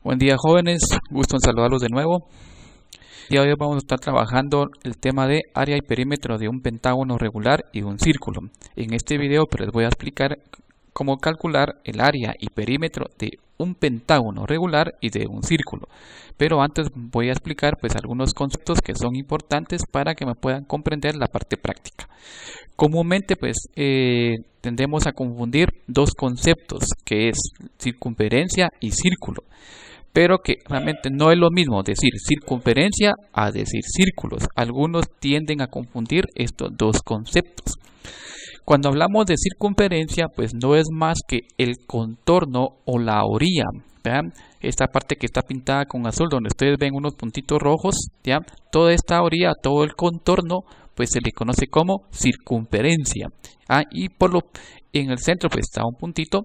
Buen día jóvenes, gusto en saludarlos de nuevo. Y hoy vamos a estar trabajando el tema de área y perímetro de un pentágono regular y un círculo. En este video les voy a explicar cómo calcular el área y perímetro de un pentágono regular y de un círculo. Pero antes voy a explicar algunos conceptos que son importantes para que me puedan comprender la parte práctica. Comúnmente tendemos a confundir dos conceptos, que es circunferencia y círculo, pero que realmente no es lo mismo decir circunferencia a decir círculos. Algunos tienden a confundir estos dos conceptos. Cuando hablamos de circunferencia, no es más que el contorno o la orilla. ¿Vean? Esta parte que está pintada con azul, donde ustedes ven unos puntitos rojos, ¿ya? Toda esta orilla, todo el contorno, se le conoce como circunferencia. Y en el centro está un puntito.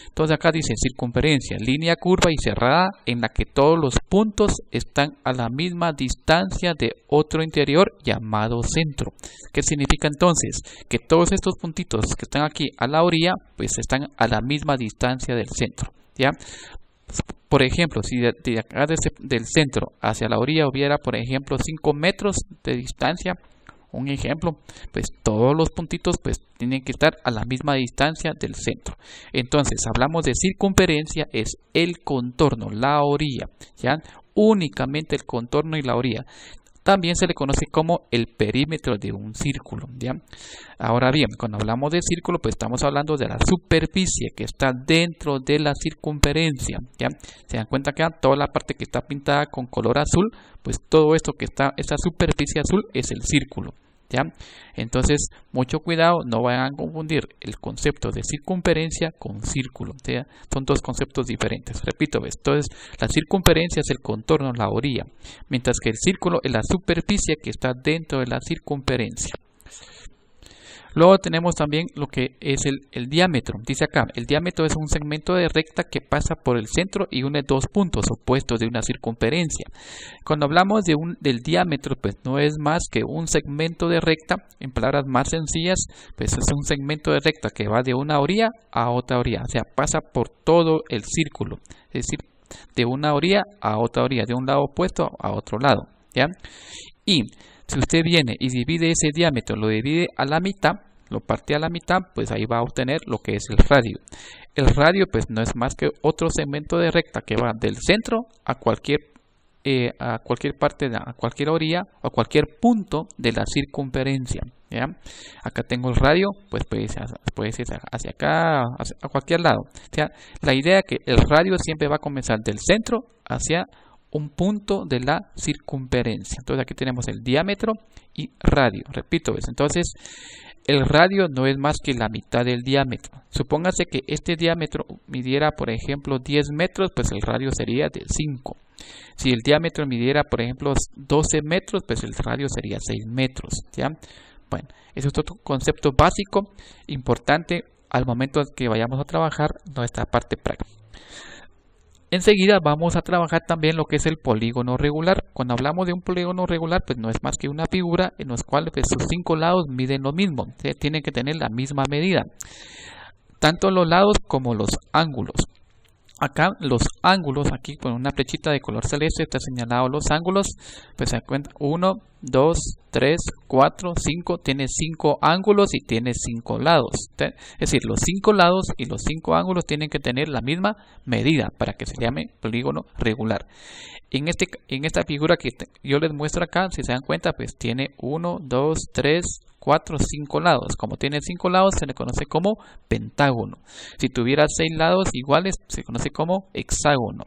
Entonces acá dice circunferencia, línea curva y cerrada en la que todos los puntos están a la misma distancia de otro interior llamado centro. ¿Qué significa entonces? Que todos estos puntitos que están aquí a la orilla están a la misma distancia del centro, ¿ya? Por ejemplo, si de acá del centro hacia la orilla hubiera, por ejemplo, 5 metros de distancia, un ejemplo, todos los puntitos tienen que estar a la misma distancia del centro. Entonces, hablamos de circunferencia, es el contorno, la orilla, ¿ya? Únicamente el contorno y la orilla. También se le conoce como el perímetro de un círculo, ¿ya? Ahora bien, cuando hablamos de círculo, estamos hablando de la superficie que está dentro de la circunferencia, ¿ya? Se dan cuenta que toda la parte que está pintada con color azul, todo esto que está, esta superficie azul es el círculo, ¿ya? Entonces, mucho cuidado, no vayan a confundir el concepto de circunferencia con círculo, ¿ya? Son dos conceptos diferentes. Repito, entonces la circunferencia es el contorno, la orilla, mientras que el círculo es la superficie que está dentro de la circunferencia. Luego tenemos también lo que es el diámetro. Dice acá, el diámetro es un segmento de recta que pasa por el centro y une dos puntos opuestos de una circunferencia. Cuando hablamos del diámetro, no es más que un segmento de recta. En palabras más sencillas, es un segmento de recta que va de una orilla a otra orilla. O sea, pasa por todo el círculo. Es decir, de una orilla a otra orilla, de un lado opuesto a otro lado, ¿ya? Y si usted viene y divide ese diámetro, lo divide a la mitad, lo parte a la mitad, ahí va a obtener lo que es el radio. El radio no es más que otro segmento de recta que va del centro a cualquier parte, a cualquier orilla o a cualquier punto de la circunferencia, ¿ya? Acá tengo el radio, puede ser hacia acá, a cualquier lado. O sea, la idea es que el radio siempre va a comenzar del centro hacia un punto de la circunferencia. Entonces aquí tenemos el diámetro y radio. Repito, entonces el radio no es más que la mitad del diámetro. Supóngase que este diámetro midiera, por ejemplo, 10 metros, el radio sería de 5. Si el diámetro midiera, por ejemplo, 12 metros, el radio sería 6 metros, ¿ya? Bueno, ese es otro concepto básico, importante al momento que vayamos a trabajar nuestra parte práctica. Enseguida vamos a trabajar también lo que es el polígono regular. Cuando hablamos de un polígono regular, no es más que una figura en la cual sus 5 lados miden lo mismo. Tienen que tener la misma medida, tanto los lados como los ángulos. Acá los ángulos, aquí con una flechita de color celeste está señalado los ángulos. Se cuenta 1, 2, 3, 4, 5. Tiene 5 ángulos y tiene 5 lados. Es decir, los 5 lados y los 5 ángulos tienen que tener la misma medida para que se llame polígono regular. En esta figura que yo les muestro acá, si se dan cuenta, tiene 1, 2, 3, 4, 5 lados. Como tiene 5 lados, se le conoce como pentágono. Si tuviera 6 lados iguales, se conoce como hexágono.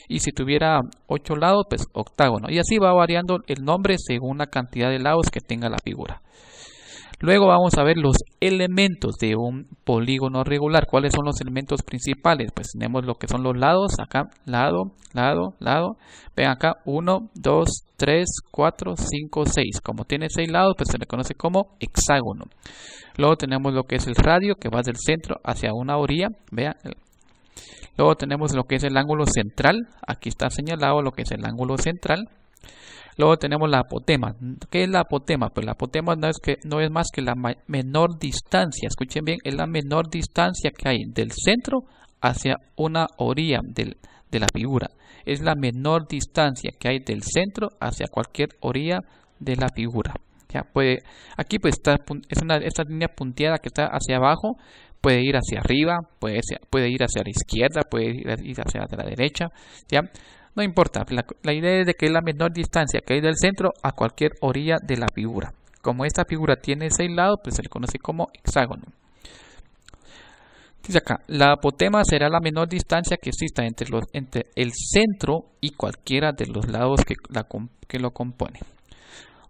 Y si tuviera 8 lados, octágono. Y así va variando el nombre según la cantidad de lados que tenga la figura. Luego vamos a ver los elementos de un polígono regular. ¿Cuáles son los elementos principales? Tenemos lo que son los lados. Acá, lado, lado, lado. Ven acá, 1, 2, 3, 4, 5, 6. Como tiene 6 lados, se le conoce como hexágono. Luego tenemos lo que es el radio, que va del centro hacia una orilla. Vean. Luego tenemos lo que es el ángulo central. Aquí está señalado lo que es el ángulo central. Luego tenemos la apotema. ¿Qué es la apotema? Pues la apotema no es más que la menor distancia. Escuchen bien, es la menor distancia que hay del centro hacia una orilla de la figura. Es la menor distancia que hay del centro hacia cualquier orilla de la figura. Ya puede, aquí pues esta línea punteada que está hacia abajo, puede ir hacia arriba, puede ir hacia la izquierda, puede ir hacia la derecha, ¿ya? No importa, la idea es de que es la menor distancia que hay del centro a cualquier orilla de la figura. Como esta figura tiene 6 lados, pues se le conoce como hexágono. Dice acá, la apotema será la menor distancia que exista entre el centro y cualquiera de los lados que lo componen.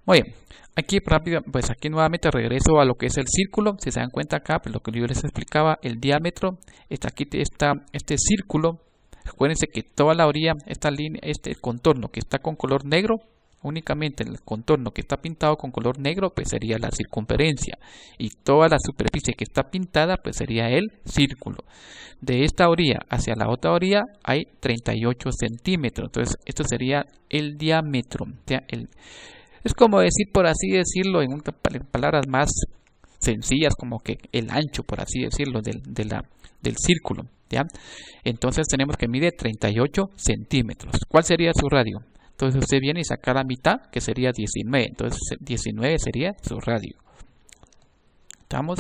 Muy bien, aquí rápido, pues aquí nuevamente regreso a lo que es el círculo. Si se dan cuenta acá, pues lo que yo les explicaba, el diámetro, aquí está este círculo. Recuérdense que toda la orilla, esta línea, este contorno que está con color negro, únicamente el contorno que está pintado con color negro, pues sería la circunferencia, y toda la superficie que está pintada, pues sería el círculo. De esta orilla hacia la otra orilla hay 38 centímetros, entonces esto sería el diámetro. Es como decir, por así decirlo, en palabras más sencillas, como que el ancho, por así decirlo, del círculo, ¿ya? Entonces tenemos que mide 38 centímetros. ¿Cuál sería su radio? Entonces usted viene y saca la mitad, que sería 19. Entonces 19 sería su radio. ¿Estamos?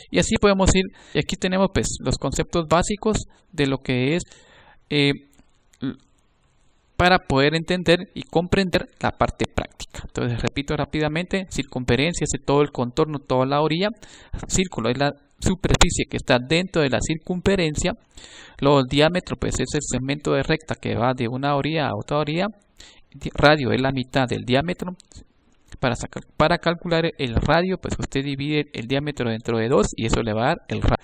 Y así podemos ir. Y aquí tenemos pues los conceptos básicos de lo que es para poder entender y comprender la parte práctica. Entonces repito rápidamente: circunferencia es todo el contorno, toda la orilla. Círculo es la superficie que está dentro de la circunferencia. Luego el diámetro pues es el segmento de recta que va de una orilla a otra orilla. Radio es la mitad del diámetro. Para calcular el radio, pues usted divide el diámetro dentro de 2 y eso le va a dar el radio.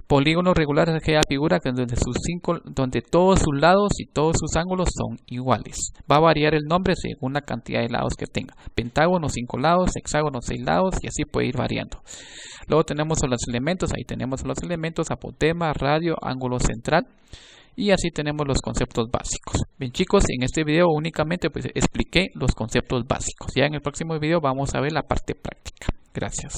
Polígono regular es aquella figura donde todos sus lados y todos sus ángulos son iguales. Va a variar el nombre según la cantidad de lados que tenga. Pentágono 5 lados, hexágono 6 lados, y así puede ir variando. Luego tenemos los elementos, ahí tenemos los elementos: apotema, radio, ángulo central. Y así tenemos los conceptos básicos. Bien chicos, en este video únicamente pues expliqué los conceptos básicos. Ya en el próximo video vamos a ver la parte práctica. Gracias.